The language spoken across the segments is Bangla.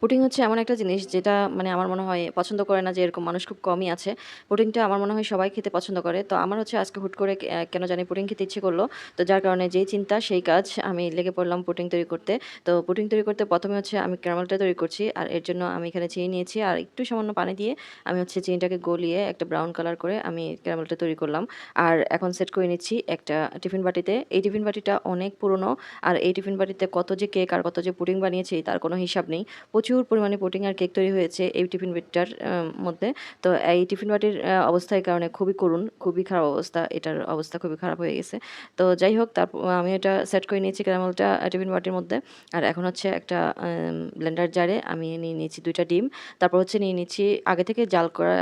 পুডিং হচ্ছে এমন একটা জিনিস যেটা মানে আমার মনে হয় পছন্দ করে না যে এরকম মানুষ খুব কমই আছে। পুডিংটা আমার মনে হয় সবাই খেতে পছন্দ করে। তো আমার হচ্ছে আজকে হুট করে কেন জানি পুডিং খেতে ইচ্ছে করলো। তো যার কারণে যেই চিন্তা সেই কাজ আমি লেগে পড়লাম পুডিং তৈরি করতে। তো পুডিং তৈরি করতে ১ম এ হচ্ছে আমি ক্যারামেলটা তৈরি করছি। আর এর জন্য আমি এখানে চিনি নিয়েছি আর একটু সামান্য পানি দিয়ে আমি হচ্ছে চিনিটাকে গলিয়ে একটা ব্রাউন কালার করে আমি ক্যারামেলটা তৈরি করলাম। আর এখন সেট করে নিচ্ছি একটা টিফিন বাটিতে। এই টিফিন বাটিটা অনেক পুরনো। আর এই টিফিন বাটিতে কত যে কেক আর কত যে পুডিং বানিয়েছি তার কোনো হিসাব নেই। প্রচুর পরিমাণে পুডিং আর কেক তৈরি হয়েছে এই টিফিন বাটিটার মধ্যে। তো এই টিফিন বাটির অবস্থা এই কারণে খুবই করুণ, খুবই খারাপ অবস্থা। এটার অবস্থা খুবই খারাপ হয়ে গেছে। তো যাই হোক তারপর আমি এটা সেট করে নিয়েছি ক্যারামেলটা টিফিন বাটির মধ্যে। আর এখন হচ্ছে একটা ব্লেন্ডার জারে আমি নিয়ে নিয়েছি ২ টা ডিম। তারপর হচ্ছে নিয়ে নিচ্ছি আগে থেকে জাল করা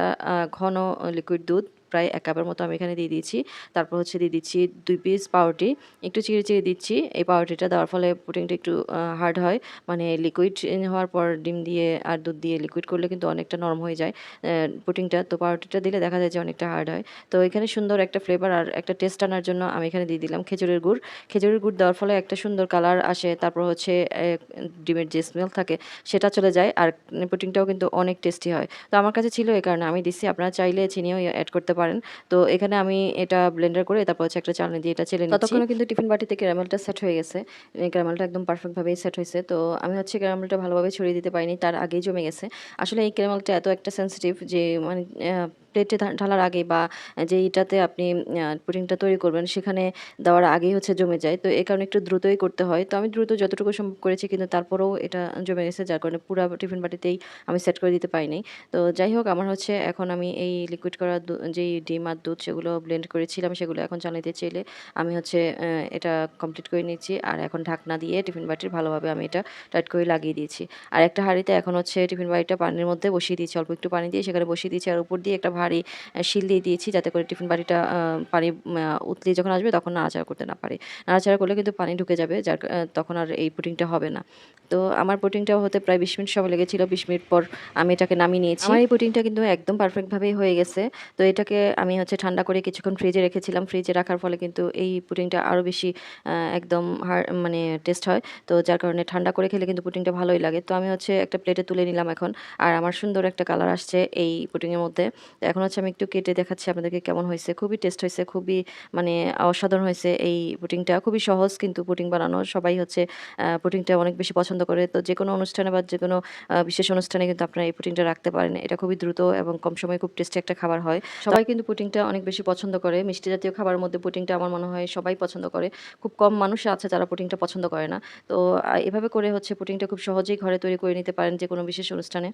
ঘন লিকুইড দুধ। প্রায় ১ কাপের মতো আমি এখানে দিয়ে দিয়েছি। তারপর হচ্ছে দিয়ে দিচ্ছি ২ পিস পাউরুটি। একটু চিড়ে, চিড়ে দিচ্ছি। এই পাউরুটিটা দেওয়ার ফলে পুডিংটা একটু হার্ড হয়। মানে লিকুইড হওয়ার পর ডিম দিয়ে আর দুধ দিয়ে লিকুইড করলে কিন্তু অনেকটা নরম হয়ে যায় পুডিংটা। তো পাউরুটিটা দিলে দেখা যায় যে অনেকটা হার্ড হয়। তো এখানে সুন্দর একটা ফ্লেভার আর একটা টেস্ট আনার জন্য আমি এখানে দিয়ে দিলাম খেজুরের গুড়। খেজুরের গুড় দেওয়ার ফলে একটা সুন্দর কালার আসে। তারপর হচ্ছে ডিমের যে স্মেল থাকে সেটা চলে যায়। আর পুডিংটাও কিন্তু অনেক টেস্টি হয়। তো আমার কাছে ছিল এই কারণে আমি দিছি। আপনারা চাইলে চিনিও এড করতে পারেন। তো এখানে আমি এটা ব্লেন্ডার করে তারপর হচ্ছে একটা চালনি দিয়ে এটা চেলে নিচ্ছি। ততক্ষণে কিন্তু টিফিন বাটিতে ক্যারামেলটা সেট হয়ে গেছে। ক্যারামেলটা একদম পারফেক্ট ভাবেই সেট হইছে। তো আমি হচ্ছে ক্যারামেলটা ভালোভাবে ছড়িয়ে দিতে পারিনি। তার আগেই জমে গেছে। আসলে এই ক্যারামেলটা এত একটা সেনসিটিভ যে মানে প্লেটে ঢালার আগে বা যেইটাতে আপনি পুডিংটা তৈরি করবেন সেখানে দেওয়ার আগেই হচ্ছে জমে যায়। তো এই কারণে একটু দ্রুতই করতে হয়। তো আমি দ্রুত যতটুকু সম্ভব করেছি কিন্তু তারপরেও এটা জমে গেছে যার কারণে পুরা টিফিন বাটিতেই আমি সেট করে দিতে পারিনি। তো যাই হোক আমার হচ্ছে এখন আমি এই লিকুইড করা যেই ডিম আর দুধ সেগুলো ব্লেন্ড করেছিলাম সেগুলো এখন চালনিতে চেলে আমি হচ্ছে এটা কমপ্লিট করে নিচ্ছি। আর এখন ঢাকনা দিয়ে টিফিন বাটির ভালোভাবে আমি এটা টাইট করে লাগিয়ে দিয়েছি। আর একটা হাঁড়িতে এখন হচ্ছে টিফিন বাটিটা পানির মধ্যে বসিয়ে দিয়েছি। অল্প একটু পানি দিয়ে সেখানে বসিয়ে দিয়েছি। আর উপর দিয়ে একটা ভারী শিল দিয়ে দিয়েছি যাতে করে টিফিন বাটিটা পানি উতলিয়ে যখন আসবে তখন নাড়াচাড়া করতে না পারে। নাড়াচাড়া করলে কিন্তু পানি ঢুকে যাবে তখন আর এই পুডিংটা হবে না। তো আমার পুডিংটাও হতে প্রায় ২০ মিনিট সময় লেগেছিল। ২০ মিনিট পর আমি এটাকে নামিয়ে নিয়েছি। আমার এই পুডিংটা কিন্তু একদম পারফেক্ট ভাবেই হয়ে গেছে। তো এটাকে আমি হচ্ছে ঠান্ডা করে কিছুক্ষণ ফ্রিজে রেখেছিলাম। ফ্রিজে রাখার ফলে কিন্তু এই পুডিংটা আরো বেশি একদম মানে টেস্ট হয়। তো যার কারণে ঠান্ডা করে খেলে কিন্তু পুডিংটা ভালোই লাগে। তো আমি হচ্ছে একটা প্লেটে তুলে নিলাম এখন। আর আমার সুন্দর একটা কালার আসছে এই পুডিংয়ের মধ্যে। তো এখন হচ্ছে আমি একটু কেটে দেখাচ্ছি আপনাদেরকে কেমন হইছে। খুবই টেস্ট হইছে। খুবই মানে অসাধারণ হইছে এই পুডিংটা। খুবই সহজ কিন্তু পুডিং বানানো। সবাই হচ্ছে পুডিংটা অনেক বেশি পছন্দ করে। তো যেকোনো অনুষ্ঠানে বা যেকোনো বিশেষ অনুষ্ঠানে কিন্তু আপনারা এই পুডিংটা রাখতে পারেন। এটা খুবই দ্রুত এবং কম সময়ে খুব টেস্টি একটা খাবার হয়। সবাই কিন্তু পুডিংটা অনেক বেশি পছন্দ করে। মিষ্টি জাতীয় খাবারের মধ্যে পুডিংটা আমার মনে হয় সবাই পছন্দ করে। খুব কম মানুষ আছে যারা পুডিংটা পছন্দ করে না। তো এভাবে করে হচ্ছে পুডিংটা খুব সহজেই ঘরে তৈরি করে নিতে পারেন যেকোনো বিশেষ অনুষ্ঠানে।